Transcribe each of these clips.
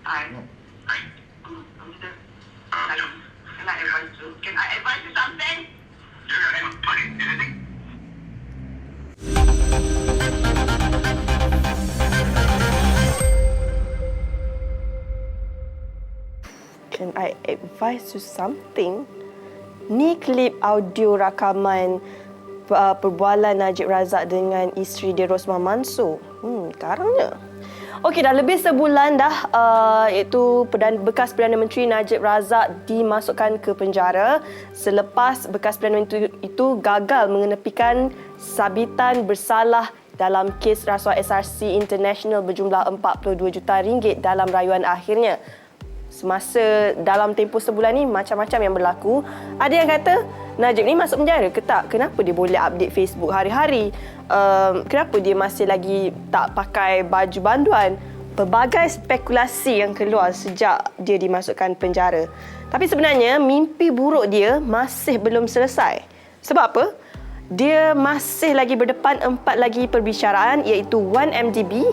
Can I advise you? Can I advise you something? Anything? Can I advise you something? Ni klip audio rakaman perbualan Najib Razak dengan isteri dia Rosmah Mansor. Karangnya. Okey, dah lebih sebulan dah iaitu bekas Perdana Menteri Najib Razak dimasukkan ke penjara selepas bekas Perdana Menteri itu gagal mengenepikan sabitan bersalah dalam kes rasuah SRC International berjumlah 42 juta ringgit dalam rayuan akhirnya. Semasa dalam tempoh sebulan ni macam-macam yang berlaku. Ada yang kata Najib ni masuk penjara ke tak? Kenapa dia boleh update Facebook hari-hari? Kenapa dia masih lagi tak pakai baju banduan? Pelbagai spekulasi yang keluar sejak dia dimasukkan penjara. Tapi sebenarnya mimpi buruk dia masih belum selesai. Sebab apa? Dia masih lagi berdepan 4 lagi perbicaraan iaitu 1MDB,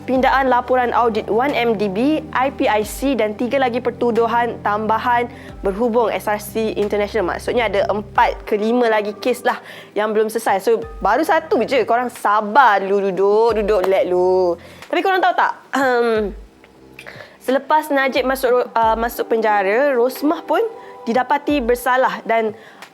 pindaan laporan audit 1MDB, IPIC dan 3 lagi pertuduhan tambahan berhubung SRC International. Maksudnya ada 4 ke 5 lagi kes lah yang belum selesai. So baru satu je. Korang sabar dulu, duduk relax dulu. Tapi korang tahu tak? Selepas Najib masuk penjara, Rosmah pun didapati bersalah dan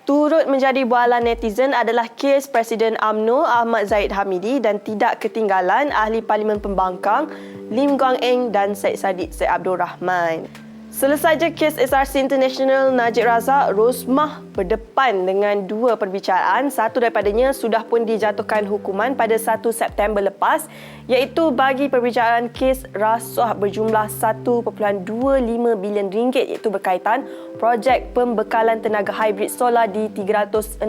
turut menjadi bualan netizen adalah kes Presiden UMNO Ahmad Zahid Hamidi dan tidak ketinggalan Ahli Parlimen Pembangkang Lim Guang Eng dan Syed Saddiq Syed Abdul Rahman. Selesai je kes SRC International Najib Razak, Rosmah berdepan dengan 2 perbicaraan. Satu daripadanya sudah pun dijatuhkan hukuman pada 1 September lepas iaitu bagi perbicaraan kes rasuah berjumlah 1.25 bilion ringgit iaitu berkaitan projek pembekalan tenaga hybrid solar di 369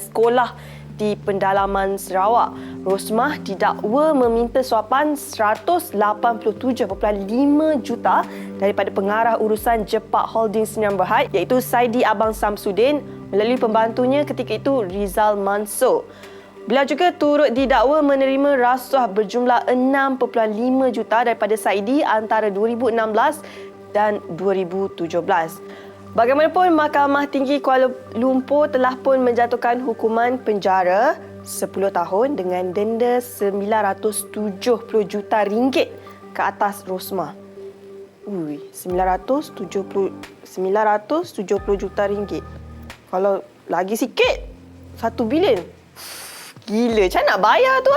sekolah di pendalaman Sarawak. Rosmah didakwa meminta suapan 187.5 juta daripada pengarah urusan Jepak Holdings Sdn Bhd iaitu Saidi Abang Samsudin melalui pembantunya ketika itu Rizal Mansor. Beliau juga turut didakwa menerima rasuah berjumlah 6.5 juta daripada Saidi antara 2016 dan 2017. Bagaimanapun, Mahkamah Tinggi Kuala Lumpur telah pun menjatuhkan hukuman penjara 10 tahun dengan denda 970 juta ringgit ke atas Rosmah. 970 juta ringgit. Kalau lagi sikit, 1 bilion. Gila, macam nak bayar tu?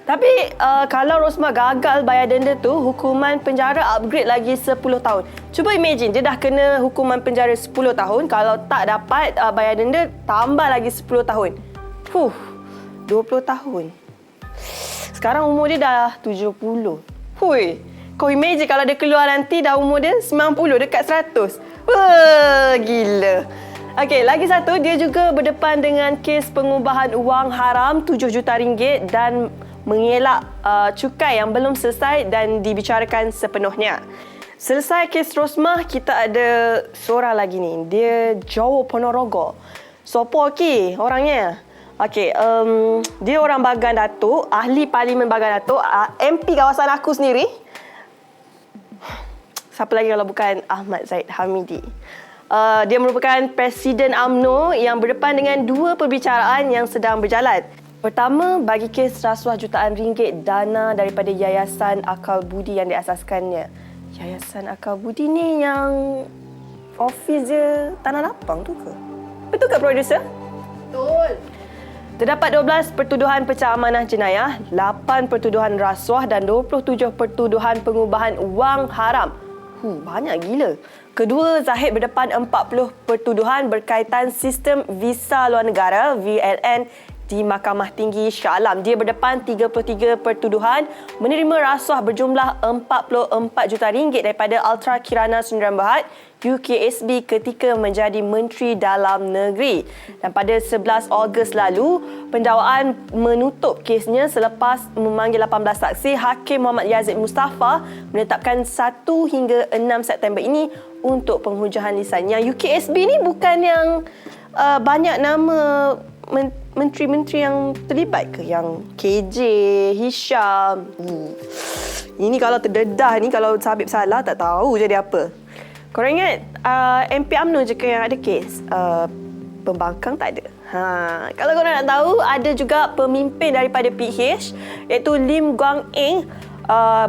Tapi kalau Rosmah gagal bayar denda tu, hukuman penjara upgrade lagi 10 tahun. Cuba imagine, dia dah kena hukuman penjara 10 tahun. Kalau tak dapat bayar denda, tambah lagi 10 tahun. 20 tahun. Sekarang umur dia dah 70. Kau imagine kalau dia keluar nanti dah umur dia 90, dekat 100. Wah, gila. Okey, lagi satu, dia juga berdepan dengan kes pengubahan wang haram 7 juta ringgit dan mengelak cukai yang belum selesai dan dibicarakan sepenuhnya. Selesai kes Rosmah, kita ada seorang lagi ni. Dia Jawa Ponorogo. Sopo okey orangnya? Okey, dia orang Bagan Datuk, ahli Parlimen Bagan Datuk, MP kawasan aku sendiri. Siapa lagi kalau bukan Ahmad Zahid Hamidi. Dia merupakan Presiden UMNO yang berdepan dengan 2 perbicaraan yang sedang berjalan. Pertama, bagi kes rasuah jutaan ringgit dana daripada Yayasan Akal Budi yang diasaskannya. Yayasan Akal Budi ni yang ofis dia Tanah Lapang tu ke? Betul ke, producer? Betul. Terdapat 12 pertuduhan pecah amanah jenayah, 8 pertuduhan rasuah dan 27 pertuduhan pengubahan wang haram. Banyak gila. Kedua, Zahid berdepan 40 pertuduhan berkaitan sistem visa luar negara VLN di Mahkamah Tinggi Shah Alam. Dia berdepan 33 pertuduhan menerima rasuah berjumlah 44 juta ringgit daripada Ultra Kirana Sdn Bhd UKSB ketika menjadi Menteri Dalam Negeri. Dan pada 11 Ogos lalu, pendakwaan menutup kesnya selepas memanggil 18 saksi. Hakim Muhammad Yazid Mustafa menetapkan 1 hingga 6 September ini untuk penghujahan lisan. Yang UKSB ni bukan yang banyak nama menteri-menteri yang terlibat ke? Yang KJ, Hisham. Ini kalau terdedah ni, kalau Sabib salah tak tahu jadi apa. Korang ingat MP UMNO je ke yang ada kes? Pembangkang tak ada. Kalau korang nak tahu, ada juga pemimpin daripada PH iaitu Lim Guang Eng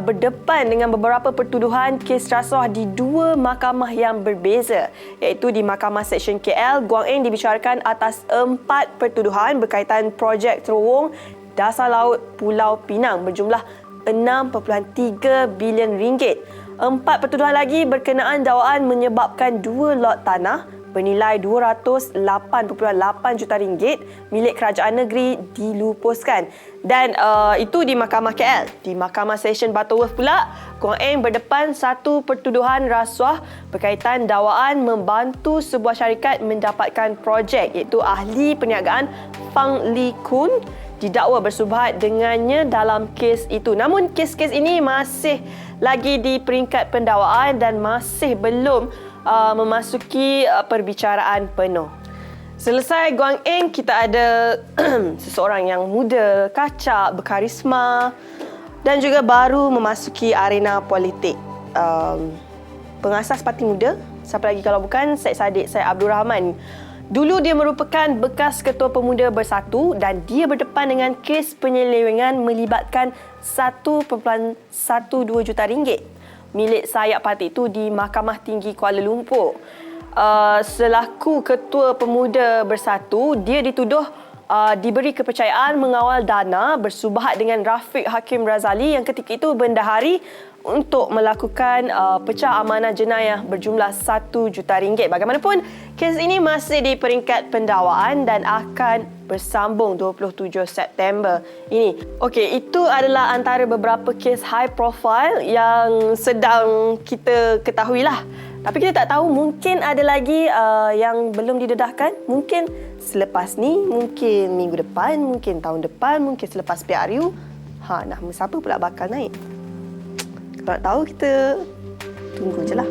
berdepan dengan beberapa pertuduhan kes rasuah di dua mahkamah yang berbeza, iaitu di Mahkamah Seksyen KL. Guang Eng dibicarakan atas 4 pertuduhan berkaitan projek terowong dasar laut Pulau Pinang berjumlah 6.3 bilion ringgit. 4 pertuduhan lagi berkenaan dakwaan menyebabkan 2 lot tanah bernilai 208.8 juta ringgit milik kerajaan negeri dilupuskan. Dan itu di Mahkamah KL. Di Mahkamah Seksyen Butterworth pula, Guang Eng berdepan 1 pertuduhan rasuah berkaitan dakwaan membantu sebuah syarikat mendapatkan projek, iaitu ahli perniagaan Fang Li Kun didakwa bersubhat dengannya dalam kes itu. Namun kes-kes ini masih lagi di peringkat pendakwaan dan masih belum memasuki perbicaraan penuh. Selesai Guang Eng, kita ada seseorang yang muda, kacak, berkarisma dan juga baru memasuki arena politik. Pengasas Parti Muda, siapa lagi kalau bukan Syed Saddiq Syed Abdul Rahman. Dulu dia merupakan bekas Ketua Pemuda Bersatu dan dia berdepan dengan kes penyelewengan melibatkan 1.12 juta ringgit milik sayap parti itu di Mahkamah Tinggi Kuala Lumpur. Selaku Ketua Pemuda Bersatu, dia dituduh diberi kepercayaan mengawal dana bersubhat dengan Rafiq Hakim Razali yang ketika itu bendahari untuk melakukan pecah amanah jenayah berjumlah 1 juta ringgit. Bagaimanapun, kes ini masih di peringkat pendakwaan dan akan bersambung 27 September ini. Okey, itu adalah antara beberapa kes high profile yang sedang kita ketahuilah. Tapi kita tak tahu, mungkin ada lagi yang belum didedahkan. Mungkin selepas ni, mungkin minggu depan, mungkin tahun depan, mungkin selepas PRU. Nama siapa pula bakal naik? Kalau nak tahu, kita tunggu je lah.